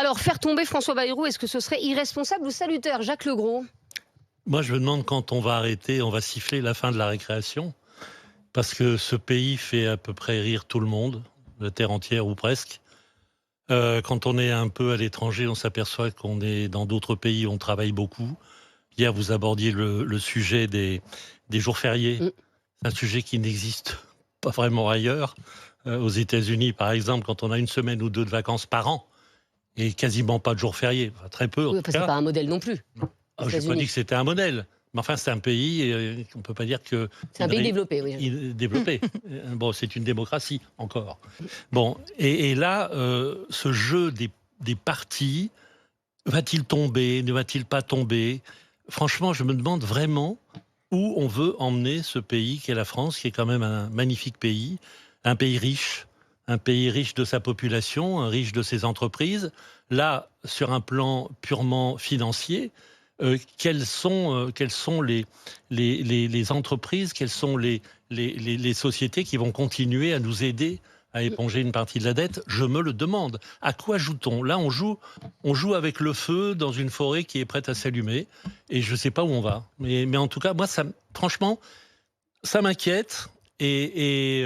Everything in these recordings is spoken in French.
Alors, faire tomber François Bayrou, est-ce que ce serait irresponsable ou salutaire? Jacques Legros. Moi, je me demande quand on va arrêter, on va siffler la fin de la récréation, parce que ce pays fait à peu près rire tout le monde, la terre entière ou presque. Quand on est un peu à l'étranger, on s'aperçoit qu'on est dans d'autres pays, on travaille beaucoup. Hier, vous abordiez le sujet des jours fériés. C'est un sujet qui n'existe pas vraiment ailleurs. Aux États-Unis, par exemple, quand on a 1 semaine ou 2 de vacances par an, et quasiment pas de jours fériés, enfin, très peu. Oui, c'est pas un modèle non plus. Je n'ai pas dit que c'était un modèle. Mais enfin, c'est un pays, on ne peut pas dire que... C'est un pays développé, oui. Développé. Bon, c'est une démocratie, encore. Bon, et là, ce jeu des partis, va-t-il tomber, ne va-t-il pas tomber? Franchement, je me demande vraiment où on veut emmener ce pays qu'est la France, qui est quand même un magnifique pays, un pays riche de sa population, riche de ses entreprises. Là, sur un plan purement financier, quelles sont les entreprises, quelles sont les sociétés qui vont continuer à nous aider à éponger une partie de la dette? Je me le demande. À quoi joue-t-on? Là, on joue avec le feu dans une forêt qui est prête à s'allumer, et je ne sais pas où on va. Mais en tout cas, moi, franchement, ça m'inquiète et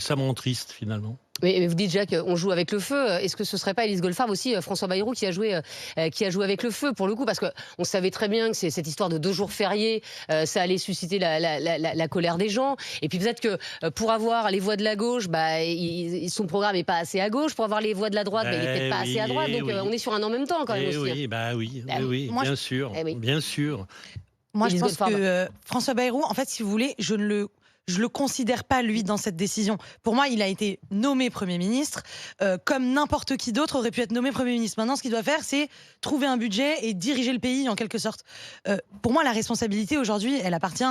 ça me rend triste, finalement. Mais vous dites, Jacques, on joue avec le feu. Est-ce que ce ne serait pas Élise Goldfarb aussi, François Bayrou, qui a joué avec le feu, pour le coup? Parce qu'on savait très bien que cette histoire de 2 jours fériés, ça allait susciter la colère des gens. Et puis peut-être que pour avoir les voix de la gauche, son programme n'est pas assez à gauche. Pour avoir les voix de la droite, il n'est peut-être pas assez à droite. Donc on est sur un en même temps, quand même, aussi. Oui, bien sûr, bien sûr. Moi, Élise je pense Goldfarb. que François Bayrou, en fait, si vous voulez, je le considère pas, lui, dans cette décision. Pour moi, il a été nommé Premier ministre, comme n'importe qui d'autre aurait pu être nommé Premier ministre. Maintenant, ce qu'il doit faire, c'est trouver un budget et diriger le pays, en quelque sorte. Pour moi, la responsabilité, aujourd'hui, elle appartient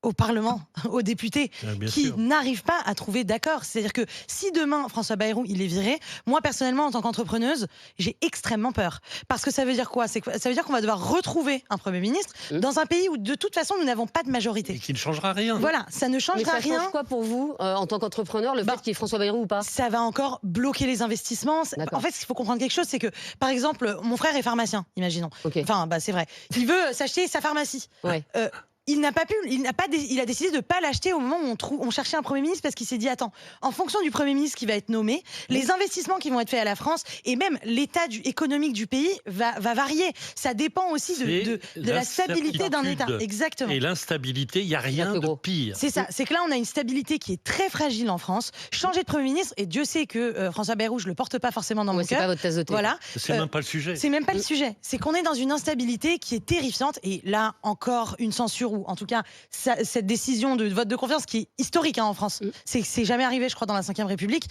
au Parlement, aux députés, qui n'arrivent pas à trouver d'accord. C'est-à-dire que si demain, François Bayrou, il est viré, moi, personnellement, en tant qu'entrepreneuse, j'ai extrêmement peur. Parce que ça veut dire quoi? Ça veut dire qu'on va devoir retrouver un Premier ministre dans un pays où, de toute façon, nous n'avons pas de majorité. Et qui ne changera rien. Voilà, ça ne changera rien. Ça change quoi pour vous, en tant qu'entrepreneur, le fait qu'il y ait François Bayrou ou pas? Ça va encore bloquer les investissements. En fait, ce qu'il faut comprendre quelque chose, c'est que, par exemple, mon frère est pharmacien, imaginons. Enfin, c'est vrai. Il veut s'acheter sa pharmacie. Ouais. Il a décidé de ne pas l'acheter au moment où on cherchait un Premier ministre, parce qu'il s'est dit, attends, en fonction du Premier ministre qui va être nommé, les investissements qui vont être faits à la France, et même l'état économique du pays va varier. Ça dépend aussi de la stabilité d'un État. Exactement. Et l'instabilité, il n'y a rien de pire. C'est ça, c'est que là, on a une stabilité qui est très fragile en France. Changer de Premier ministre, et Dieu sait que François Bayrou, je ne le porte pas forcément dans mon cœur. C'est pas votre tasse de thé. Voilà. C'est même pas le sujet. C'est même pas le sujet. C'est qu'on est dans une instabilité qui est terrifiante, et là, encore une censure, ou en tout cas cette décision de vote de confiance qui est historique en France. C'est jamais arrivé, je crois, dans la Ve République.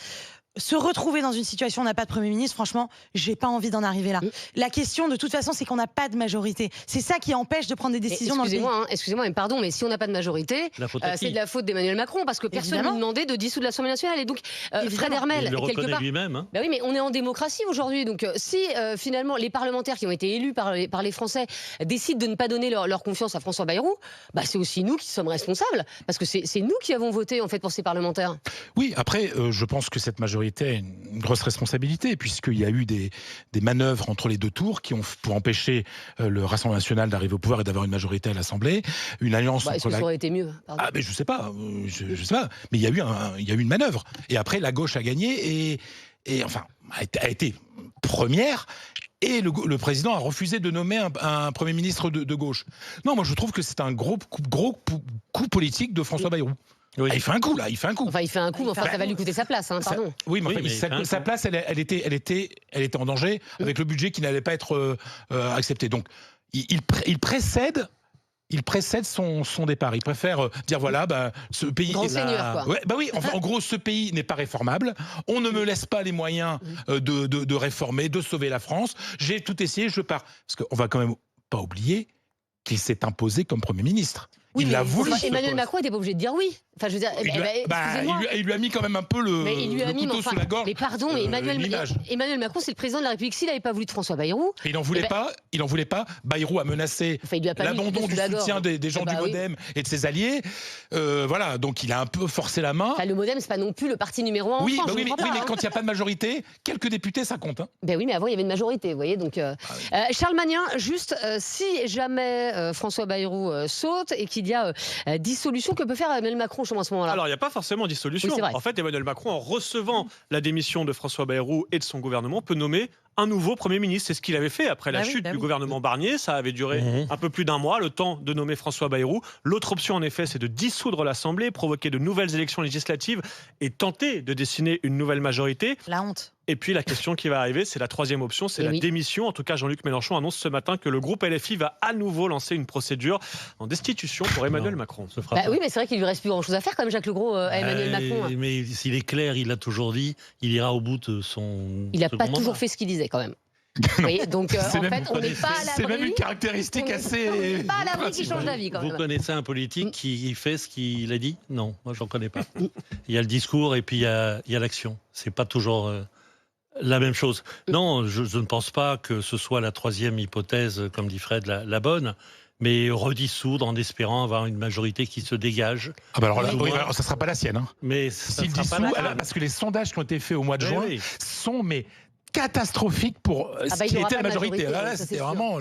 Se retrouver dans une situation où on n'a pas de Premier ministre, franchement, j'ai pas envie d'en arriver là. La question, de toute façon, c'est qu'on n'a pas de majorité. C'est ça qui empêche de prendre des décisions dans le pays. Excusez-moi, mais pardon, mais si on n'a pas de majorité, c'est de la faute d'Emmanuel Macron, parce que personne ne lui demandait de dissoudre l'Assemblée nationale. Et donc, Fred Hermel, il le quelque reconnaît part, lui-même. Oui, mais on est en démocratie aujourd'hui. Donc, si finalement les parlementaires qui ont été élus par les Français décident de ne pas donner leur confiance à François Bayrou, c'est aussi nous qui sommes responsables, parce que c'est nous qui avons voté en fait pour ces parlementaires. Oui, après, je pense que cette majorité a une grosse responsabilité, puisqu'il y a eu des manœuvres entre les 2 tours pour empêcher le Rassemblement national d'arriver au pouvoir et d'avoir une majorité à l'Assemblée. Une alliance Est-ce que ça aurait été mieux? Mais je sais pas, je sais pas. Mais il y a eu une manœuvre. Et après, la gauche a gagné et enfin a été première. Et le président a refusé de nommer un Premier ministre de gauche. Non, moi je trouve que c'est un gros coup politique de François Bayrou. Oui. Il fait un coup, là, il fait un coup. Enfin, il fait un coup, mais enfin, ça va lui coûter sa place, pardon. Sa place, elle était en danger avec le budget qui n'allait pas être accepté. Donc, il précède son départ. Il préfère dire, voilà, ce pays... Grand seigneur, quoi. Ouais, en gros, ce pays n'est pas réformable. On ne me laisse pas les moyens de réformer, de sauver la France. J'ai tout essayé, je pars. Parce qu'on va quand même pas oublier qu'il s'est imposé comme Premier ministre. Oui, il l'a mais voulu. Enfin, ce Emmanuel poste. Macron n'était pas obligé de dire oui. Enfin, je veux dire, excusez-moi. Il lui a mis quand même un peu le couteau sous la gorge. Mais pardon, mais l'image. Emmanuel Macron, c'est le président de la République. S'il n'avait pas voulu de François Bayrou, Il n'en voulait pas. Il en voulait pas. Bayrou a menacé enfin, il lui a pas mis le l'abandon couteau du sous la soutien gorge. des gens Ah du bah oui. MoDem et de ses alliés. Voilà, donc il a un peu forcé la main. Enfin, le MoDem, c'est pas non plus le parti numéro 1 en Oui, France. bah je oui, comprends pas, mais hein. quand il n'y a pas de majorité, quelques députés, ça compte. Hein. Ben oui, mais avant, il y avait une majorité, vous voyez. Donc, Charles Magnin, juste, si jamais François Bayrou saute et qu'il y a dissolution, que peut faire Emmanuel Macron justement, à ce moment-là? Alors, il n'y a pas forcément dissolution. Oui, c'est vrai. En fait, Emmanuel Macron, en recevant la démission de François Bayrou et de son gouvernement, peut nommer un nouveau Premier ministre. C'est ce qu'il avait fait après la chute du gouvernement Barnier. Ça avait duré un peu plus d'un mois, le temps de nommer François Bayrou. L'autre option, en effet, c'est de dissoudre l'Assemblée, provoquer de nouvelles élections législatives et tenter de dessiner une nouvelle majorité. La honte. Et puis la question qui va arriver, c'est la troisième option, c'est la démission. En tout cas, Jean-Luc Mélenchon annonce ce matin que le groupe LFI va à nouveau lancer une procédure en destitution pour Emmanuel Macron. Oui, mais c'est vrai qu'il lui reste plus grand-chose à faire, comme Jacques Legros à Emmanuel Macron. Hein. Mais s'il est clair, il l'a toujours dit, il ira au bout de son. Il n'a pas mandat. toujours fait ce qu'il disait, quand même. Oui, donc en fait, on n'est pas à l'abri. C'est même une caractéristique assez. On n'est pas à l'abri qui change d'avis, quand même. Vous connaissez un politique qui fait ce qu'il a dit? Non, moi j'en connais pas. Il y a le discours et puis il y a l'action. C'est pas toujours la même chose. Non, je ne pense pas que ce soit la troisième hypothèse, comme dit Fred, la bonne. Mais redissoudre en espérant avoir une majorité qui se dégage. Ah bah alors là, ça ne sera pas la sienne. Hein. Mais ça s'il sera dissout, pas la parce que les sondages qui ont été faits au mois de juin sont catastrophiques pour ce qui était la majorité. Là, c'était vraiment.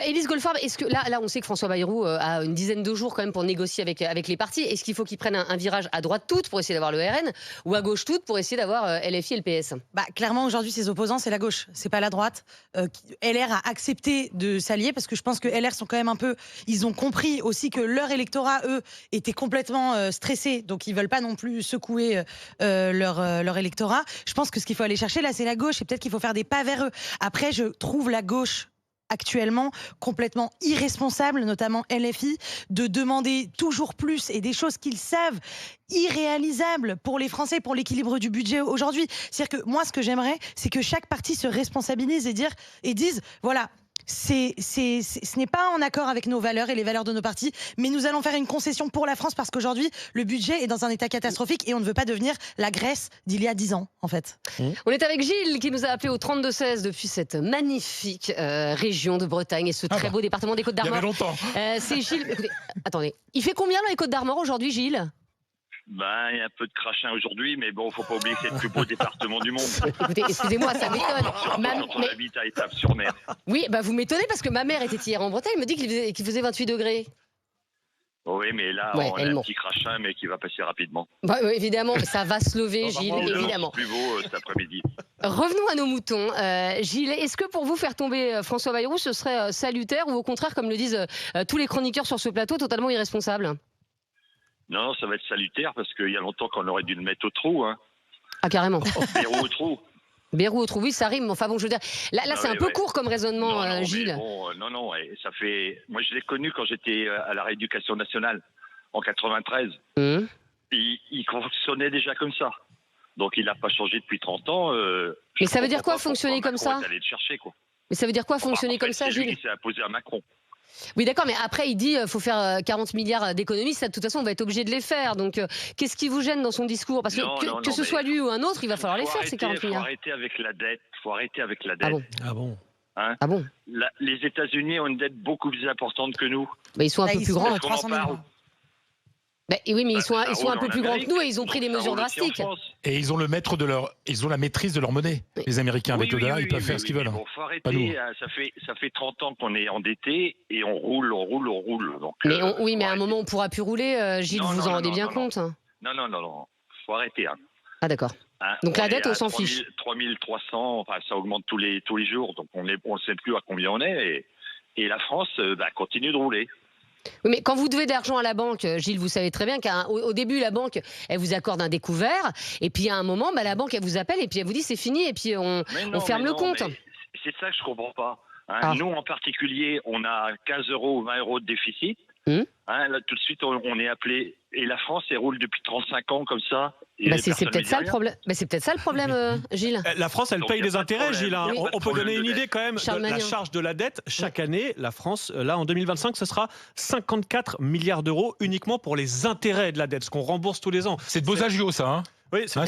Élise Goldfarb, est-ce que là, on sait que François Bayrou a une dizaine de jours quand même pour négocier avec les partis. Est-ce qu'il faut qu'il prenne un virage à droite toute pour essayer d'avoir le RN ou à gauche toute pour essayer d'avoir LFI et le PS? Bah, clairement, aujourd'hui, ses opposants, c'est la gauche, c'est pas la droite. LR a accepté de s'allier parce que je pense que LR sont quand même un peu. Ils ont compris aussi que leur électorat, eux, était complètement stressé, donc ils veulent pas non plus secouer leur électorat. Je pense que ce qu'il faut aller chercher là, c'est la gauche et peut-être qu'il faut faire des pas vers eux. Après, je trouve la gauche actuellement complètement irresponsable, notamment LFI, de demander toujours plus et des choses qu'ils savent irréalisables pour les Français, pour l'équilibre du budget aujourd'hui. C'est-à-dire que moi, ce que j'aimerais, c'est que chaque parti se responsabilise et dise, voilà, ce n'est pas en accord avec nos valeurs et les valeurs de nos partis, mais nous allons faire une concession pour la France parce qu'aujourd'hui, le budget est dans un état catastrophique et on ne veut pas devenir la Grèce d'il y a 10 ans, en fait. On est avec Gilles qui nous a appelé au 32-16 depuis cette magnifique région de Bretagne et ce très beau département des Côtes-d'Armor. Il y avait longtemps. C'est Gilles. Écoutez, attendez, il fait combien dans les Côtes-d'Armor aujourd'hui, Gilles? Ben, il y a un peu de crachin aujourd'hui, mais bon, faut pas oublier que c'est le plus beau département du monde. Écoutez, excusez-moi, ça m'étonne. On habite à Étampes-sur-Mer. Oui, bah vous m'étonnez parce que ma mère était hier en Bretagne, elle me dit qu'il faisait 28 degrés. Oui, mais là, on a un petit crachin, mais qui va passer rapidement. Bah, évidemment, ça va se lever, Gilles, évidemment. C'est plus beau cet après-midi. Revenons à nos moutons. Gilles, est-ce que pour vous, faire tomber François Bayrou, ce serait salutaire ou au contraire, comme le disent tous les chroniqueurs sur ce plateau, totalement irresponsable? Non, ça va être salutaire parce qu'il y a longtemps qu'on aurait dû le mettre au trou. Hein. Ah, carrément. Bayrou au trou. Bayrou au trou, oui, ça rime. Enfin bon, je veux dire, là c'est un peu court comme raisonnement, Gilles. Bon, non, ça fait. Moi, je l'ai connu quand j'étais à la Rééducation nationale en 93. Il fonctionnait déjà comme ça. Donc, il n'a pas changé depuis 30 ans. Mais ça veut dire quoi, fonctionner comme ça? Aller le chercher, quoi. Mais ça veut dire quoi, fonctionner comme ça, Gilles? C'est lui qui s'est imposé à Macron. Oui, d'accord, mais après, il dit faut faire 40 milliards d'économies. Ça, de toute façon, on va être obligé de les faire. Donc, qu'est-ce qui vous gêne dans son discours? Parce que ce soit lui ou un autre, il va falloir les faire, ces 40 milliards. Il faut arrêter avec la dette. Faut arrêter avec la dette. Ah bon hein? Ah bon? Les États-Unis ont une dette beaucoup plus importante que nous. Bah, ils sont un peu plus grands. 300 millions. Bah, oui, mais ils sont un peu plus grands que nous et ils ont pris des mesures drastiques. Et ils ont la maîtrise de leur monnaie. Les Américains, avec le dollar, ils peuvent faire ce qu'ils veulent. Bon, faut arrêter. Ça fait 30 ans qu'on est endetté et on roule. Donc, mais à un moment, on pourra plus rouler. Gilles, vous vous en rendez bien compte? Non. Faut arrêter. Hein. Ah, d'accord. Hein, donc la dette, on s'en fiche. 3300, enfin, ça augmente tous les jours. Donc on ne sait plus à combien on est. Et la France continue de rouler. Oui, mais quand vous devez de l'argent à la banque, Gilles, vous savez très bien qu'au début, la banque, elle vous accorde un découvert, et puis à un moment, la banque, elle vous appelle, et puis elle vous dit c'est fini, et puis on ferme le compte. C'est ça que je comprends pas. Hein. Nous, en particulier, on a 15 € ou 20 € de déficit. Hein, là, tout de suite, on est appelé. Et la France, elle roule depuis 35 ans comme ça. C'est peut-être ça le problème. C'est peut-être ça le problème, Gilles. La France, elle paye les intérêts, Gilles. Oui. On peut donner une idée quand même de la charge de la dette. Chaque année, la France, là en 2025, ce sera 54 milliards d'euros uniquement pour les intérêts de la dette, ce qu'on rembourse tous les ans. C'est de beaux agios, ça. Hein. Oui, c'est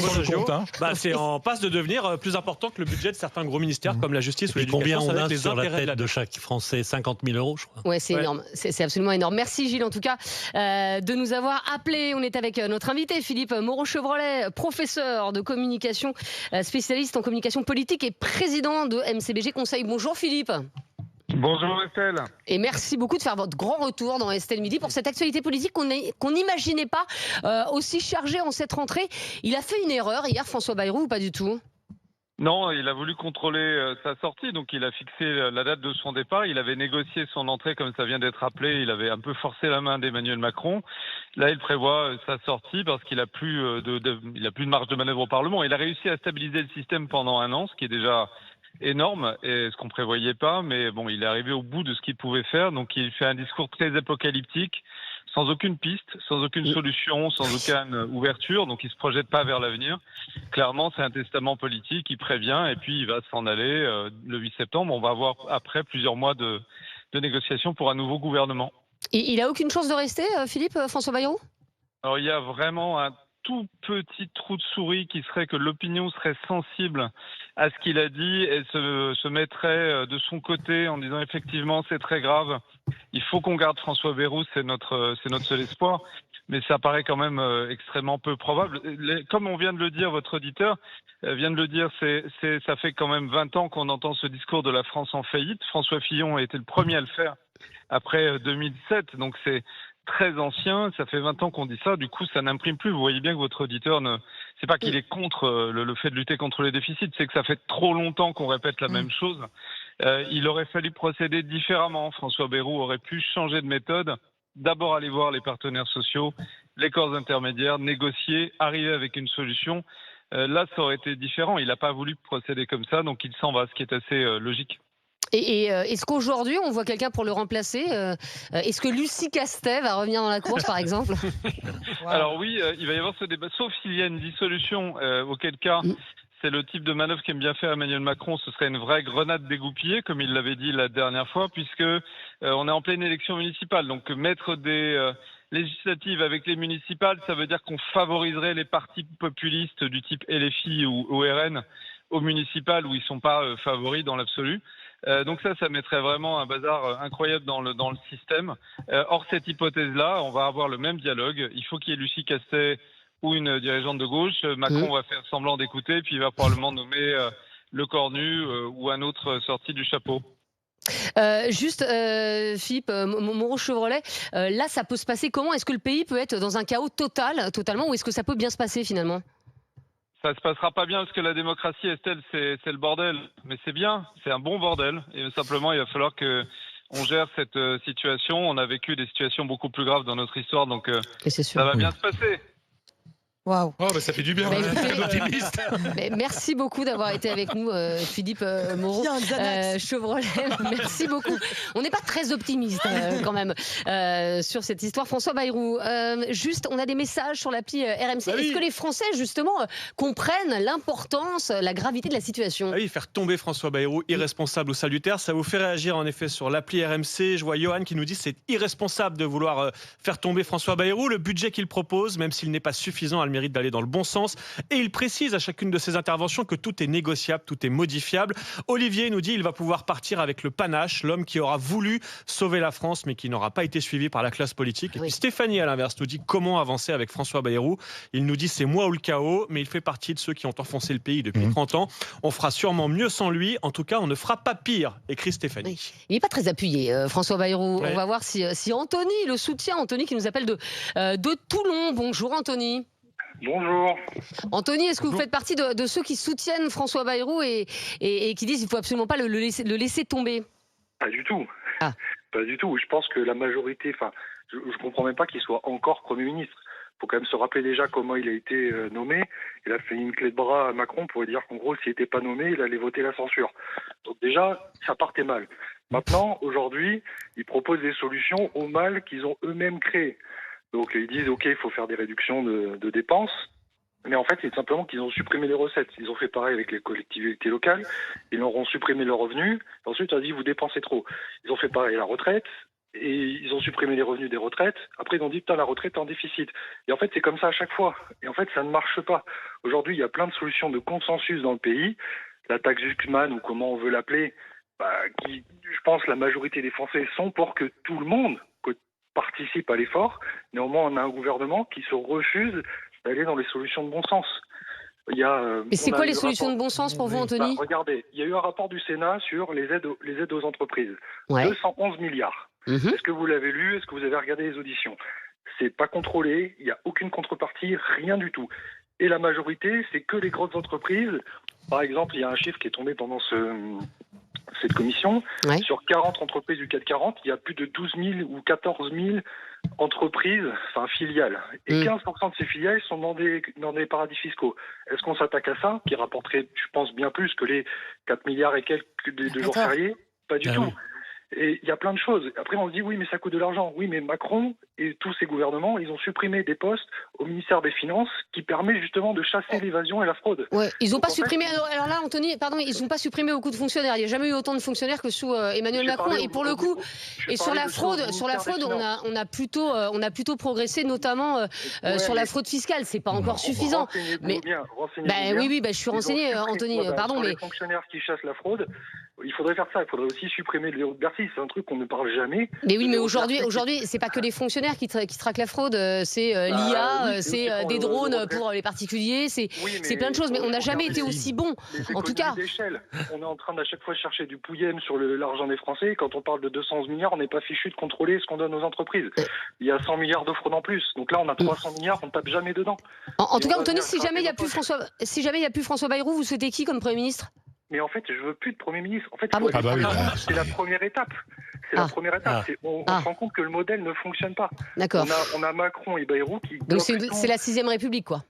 c'est en passe de devenir plus important que le budget de certains gros ministères comme la justice ou l'éducation. Combien on a sur la tête de chaque Français? 50 000 euros, je crois. Ouais, c'est énorme. C'est absolument énorme. Merci Gilles, en tout cas, de nous avoir appelés. On est avec notre invité, Philippe Moreau-Chevrolet, professeur de communication, spécialiste en communication politique et président de MCBG Conseil. Bonjour Philippe. Bonjour Estelle. Et merci beaucoup de faire votre grand retour dans Estelle Midi pour cette actualité politique qu'on n'imaginait pas aussi chargée en cette rentrée. Il a fait une erreur hier, François Bayrou, ou pas du tout? Non, il a voulu contrôler sa sortie, donc il a fixé la date de son départ. Il avait négocié son entrée, comme ça vient d'être rappelé. Il avait un peu forcé la main d'Emmanuel Macron. Là, il prévoit sa sortie parce qu'il a plus il a plus de marge de manœuvre au Parlement. Il a réussi à stabiliser le système pendant un an, ce qui est déjà énorme et ce qu'on prévoyait pas. Mais bon, il est arrivé au bout de ce qu'il pouvait faire. Donc, il fait un discours très apocalyptique, sans aucune piste, sans aucune solution, sans aucune ouverture. Donc, il se projette pas vers l'avenir. Clairement, c'est un testament politique. Il prévient et puis il va s'en aller le 8 septembre. On va avoir après plusieurs mois de négociations pour un nouveau gouvernement. Et il a aucune chance de rester, Philippe, François Bayrou? Alors, il y a vraiment un tout petit trou de souris qui serait que l'opinion serait sensible à ce qu'il a dit et se mettrait de son côté en disant effectivement c'est très grave, il faut qu'on garde François Bayrou, c'est notre seul espoir, mais ça paraît quand même extrêmement peu probable. Comme on vient de le dire, votre auditeur vient de le dire, ça fait quand même 20 ans qu'on entend ce discours de la France en faillite. François Fillon a été le premier à le faire après 2007, donc c'est très ancien, ça fait 20 ans qu'on dit ça, du coup ça n'imprime plus. Vous voyez bien que votre auditeur c'est pas qu'il est contre le fait de lutter contre les déficits, c'est que ça fait trop longtemps qu'on répète la même chose. Il aurait fallu procéder différemment. François Bayrou aurait pu changer de méthode, d'abord aller voir les partenaires sociaux, les corps intermédiaires, négocier, arriver avec une solution. Là ça aurait été différent, il n'a pas voulu procéder comme ça, donc il s'en va, ce qui est assez logique. Et est-ce qu'aujourd'hui, on voit quelqu'un pour le remplacer? Est-ce que Lucie Castet va revenir dans la course, par exemple? Alors oui, il va y avoir ce débat, sauf s'il y a une dissolution, auquel cas, c'est le type de manœuvre qu'aime bien faire Emmanuel Macron. Ce serait une vraie grenade dégoupillée, comme il l'avait dit la dernière fois, puisque on est en pleine élection municipale. Donc mettre des législatives avec les municipales, ça veut dire qu'on favoriserait les partis populistes du type LFI ou RN aux municipales où ils sont pas favoris dans l'absolu. Donc ça mettrait vraiment un bazar incroyable dans le système. Or, cette hypothèse-là, on va avoir le même dialogue. Il faut qu'il y ait Lucie Castet ou une dirigeante de gauche. Macron va faire semblant d'écouter, puis il va probablement nommer Le Cornu ou un autre sorti du chapeau. Philippe Moreau-Chevrolet, là, ça peut se passer comment? Est-ce que le pays peut être dans un chaos totalement, ou est-ce que ça peut bien se passer finalement? Ça se passera pas bien parce que la démocratie, Estelle, c'est le bordel. Mais c'est bien, c'est un bon bordel. Et simplement, il va falloir que on gère cette situation. On a vécu des situations beaucoup plus graves dans notre histoire, donc ça va bien se passer. Waouh. Oh, bah ça fait du bien. Merci beaucoup d'avoir été avec nous, Philippe Moreau-Chevrolet. Merci beaucoup. On n'est pas très optimiste quand même sur cette histoire. François Bayrou, juste, on a des messages sur l'appli RMC. Est-ce que les Français, justement, comprennent l'importance, la gravité de la situation? Oui, faire tomber François Bayrou, irresponsable ou salutaire, ça vous fait réagir en effet sur l'appli RMC. Je vois Johan qui nous dit que c'est irresponsable de vouloir faire tomber François Bayrou. Le budget qu'il propose, même s'il n'est pas suffisant, a le mérite d'aller dans le bon sens. Et il précise à chacune de ses interventions que tout est négociable, tout est modifiable. Olivier nous dit qu'il va pouvoir partir avec le panache, l'homme qui aura voulu sauver la France, mais qui n'aura pas été suivi par la classe politique. Et puis Stéphanie, à l'inverse, nous dit comment avancer avec François Bayrou. Il nous dit c'est moi ou le chaos, mais il fait partie de ceux qui ont enfoncé le pays depuis 30 ans. On fera sûrement mieux sans lui. En tout cas, on ne fera pas pire, écrit Stéphanie. Oui. Il n'est pas très appuyé, François Bayrou. On va voir si Anthony le soutient. Anthony qui nous appelle de Toulon. Bonjour Anthony. Bonjour. Anthony, est-ce que vous faites partie de ceux qui soutiennent François Bayrou et qui disent qu'il ne faut absolument pas le laisser tomber? Pas du tout. Ah. Pas du tout. Je pense que la majorité, je ne comprends même pas qu'il soit encore Premier ministre. Il faut quand même se rappeler déjà comment il a été nommé. Il a fait une clé de bras à Macron pour lui dire qu'en gros, s'il n'était pas nommé, il allait voter la censure. Donc déjà, ça partait mal. Maintenant, aujourd'hui, ils proposent des solutions au mal qu'ils ont eux-mêmes créé. Donc ils disent, OK, il faut faire des réductions de dépenses. Mais en fait, c'est simplement qu'ils ont supprimé les recettes. Ils ont fait pareil avec les collectivités locales. Ils leur ont supprimé leurs revenus. Et ensuite, on a dit, vous dépensez trop. Ils ont fait pareil à la retraite. Et ils ont supprimé les revenus des retraites. Après, ils ont dit, putain, la retraite est en déficit. Et en fait, c'est comme ça à chaque fois. Et en fait, ça ne marche pas. Aujourd'hui, il y a plein de solutions de consensus dans le pays. La taxe Zuckman, ou comment on veut l'appeler, qui, je pense, la majorité des Français sont pour que tout le monde participe à l'effort. Néanmoins, on a un gouvernement qui se refuse d'aller dans les solutions de bon sens. Mais c'est quoi les solutions de bon sens pour vous, Anthony ? Regardez, il y a eu un rapport du Sénat sur les aides aux entreprises. 211 milliards. Est-ce que vous l'avez lu ? Est-ce que vous avez regardé les auditions ? C'est pas contrôlé, il n'y a aucune contrepartie, rien du tout. Et la majorité, c'est que les grosses entreprises. Par exemple, il y a un chiffre qui est tombé pendant cette commission. Sur 40 entreprises du CAC 40, il y a plus de 12 000 ou 14 000 entreprises, enfin filiales. Et 15% de ces filiales sont dans des paradis fiscaux. Est-ce qu'on s'attaque à ça, qui rapporterait, je pense, bien plus que les 4 milliards et quelques de jours fériés ? Pas du tout. Et il y a plein de choses. Après, on se dit, oui, mais ça coûte de l'argent. Oui, mais Macron et tous ses gouvernements, ils ont supprimé des postes au ministère des Finances qui permet justement de chasser l'évasion et la fraude. Ouais, ils n'ont pas supprimé. Alors là, Anthony, pardon, ils n'ont pas supprimé beaucoup de fonctionnaires. Il n'y a jamais eu autant de fonctionnaires que sous Emmanuel Macron. Et pour le coup, et sur la fraude, on a plutôt progressé, notamment sur la fraude fiscale. C'est pas encore suffisant. Mais oui, je suis renseigné, Anthony. Pardon, mais les fonctionnaires qui chassent la fraude. Il faudrait faire ça. Il faudrait aussi supprimer le verrou de Bercy. C'est un truc qu'on ne parle jamais. Mais oui, mais aujourd'hui, c'est pas que les fonctionnaires qui traquent la fraude. C'est l'IA, c'est des drones pour les particuliers. C'est plein de choses. Mais on n'a jamais été aussi bon. En tout cas, on est en train d'à chaque fois chercher du pouillem sur l'argent des Français. Quand on parle de 211 milliards, on n'est pas fichu de contrôler ce qu'on donne aux entreprises. Il y a 100 milliards de fraude en plus. Donc là, on a 300 milliards. On ne tape jamais dedans. En tout cas, Anthony, si jamais il n'y a plus François Bayrou, vous souhaitez qui comme Premier ministre ? Mais en fait, je veux plus de Premier ministre. En fait, c'est la première étape. La première étape. On se rend compte que le modèle ne fonctionne pas. D'accord. On a Macron et Bayrou qui... Donc c'est la 6e République, quoi.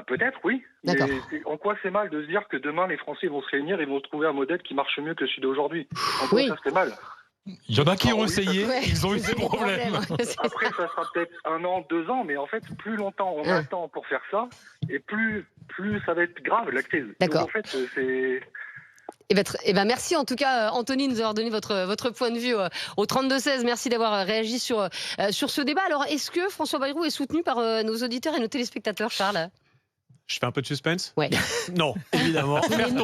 Peut-être, oui. D'accord. Mais en quoi c'est mal de se dire que demain, les Français vont se réunir et vont trouver un modèle qui marche mieux que celui d'aujourd'hui ? En quoi ça c'est mal ? Il y en a qui ont essayé, ils ont eu des problèmes. Après, ça sera peut-être 1 an, 2 ans, mais en fait, plus longtemps on attend pour faire ça, et plus ça va être grave, la crise. D'accord. Donc, en fait, c'est... merci en tout cas, Anthony, de nous avoir donné votre point de vue au 32-16. Merci d'avoir réagi sur ce débat. Alors, est-ce que François Bayrou est soutenu par nos auditeurs et nos téléspectateurs, Charles ? Je fais un peu de suspense ? Ouais. Non, évidemment.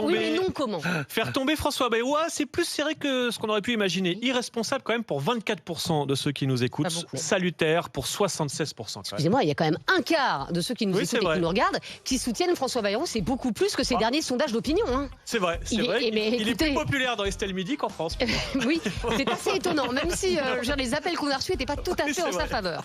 Mais non, comment ? Faire tomber François Bayrou, c'est plus serré que ce qu'on aurait pu imaginer. Irresponsable quand même pour 24% de ceux qui nous écoutent. Salutaire pour 76%. Excusez-moi, il y a quand même un quart de ceux qui nous écoutent et qui nous regardent qui soutiennent François Bayrou. C'est beaucoup plus que ces derniers sondages d'opinion. Hein. C'est vrai. Il est plus populaire dans Estelle Midi qu'en France. Oui, c'est assez étonnant. Même si les appels qu'on a reçus n'étaient pas tout à fait en sa faveur.